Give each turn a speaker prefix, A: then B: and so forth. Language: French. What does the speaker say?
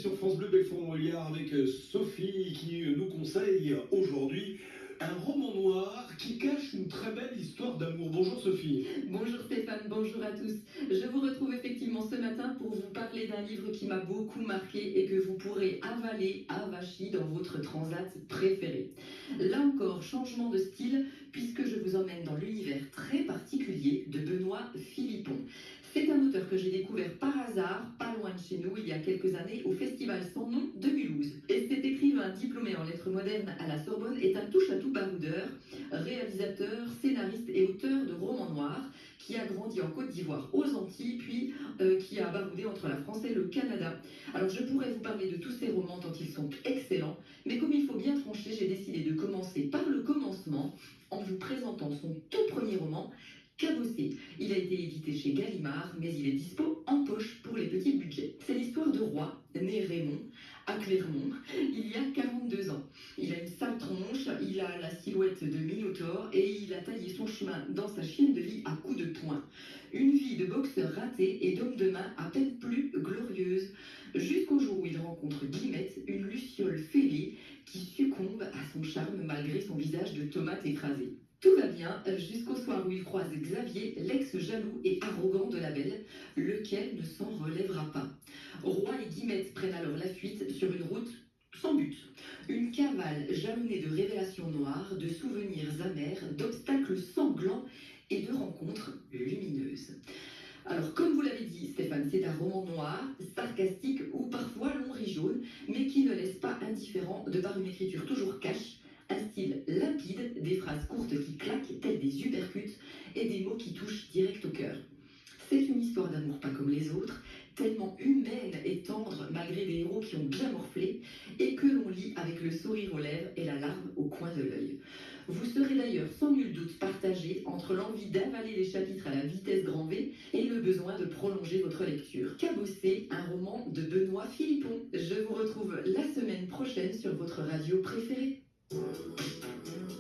A: sur France Bleu Belfort-Montbéliard avec Sophie qui nous conseille aujourd'hui un roman noir qui cache une très belle histoire d'amour. Bonjour Sophie.
B: Bonjour Stéphane, bonjour à tous. Je vous retrouve effectivement ce matin pour vous parler d'un livre qui m'a beaucoup marqué et que vous pourrez avaler avachi dans votre transat préféré. Là encore, changement de style puisque je vous emmène dans l'univers très particulier de Benoît Philippon. C'est un auteur que j'ai découvert par hasard, pas loin de chez nous, il y a quelques années, au Festival Sans Nom de Mulhouse. Et cet écrivain diplômé en lettres modernes à la Sorbonne est un touche-à-tout baroudeur, réalisateur, scénariste et auteur de romans noirs, qui a grandi en Côte d'Ivoire, aux Antilles, puis qui a baroudé entre la France et le Canada. Alors je pourrais vous parler de tous ces romans tant ils sont excellents, mais comme il faut bien trancher, j'ai décidé de commencer par le commencement en vous présentant son tout premier roman, Cabossé. Il a été édité chez Gallimard, mais il est dispo en poche pour les petits budgets. C'est l'histoire de Roy, né Raymond, à Clermont, il y a 42 ans. Il a une sale tronche, il a la silhouette de Minotaure et il a taillé son chemin dans sa chienne de vie à coups de poing. Une vie de boxeur raté et d'homme de main à peine plus glorieuse, jusqu'au jour où il rencontre Guillemette, une luciole fêlée qui succombe à son charme malgré son visage de tomate écrasée. Tout va bien jusqu'au soir où il croise Xavier, l'ex-jaloux et arrogant de la belle, lequel ne s'en relèvera pas. Roy et Guillemette prennent alors la fuite sur une route sans but. Une cavale jalonnée de révélations noires, de souvenirs amers, d'obstacles sanglants et de rencontres lumineuses. Alors, comme vous l'avez dit, Stéphane, c'est un roman noir, sarcastique ou parfois long jaune, mais qui ne laisse pas indifférent de par une écriture toujours cash, un style limpide, des phrases courtes qui claquent telles des uppercuts et des mots qui touchent direct au cœur. C'est une histoire d'amour pas comme les autres, tellement humaine et tendre malgré des héros qui ont bien morflé et que l'on lit avec le sourire aux lèvres et la larme au coin de l'œil. Vous serez d'ailleurs sans nul doute partagé entre l'envie d'avaler les chapitres à la vitesse grand V et le besoin de prolonger votre lecture. Cabossé, un roman de Benoît Philippon. Je vous retrouve la semaine prochaine sur votre radio préférée.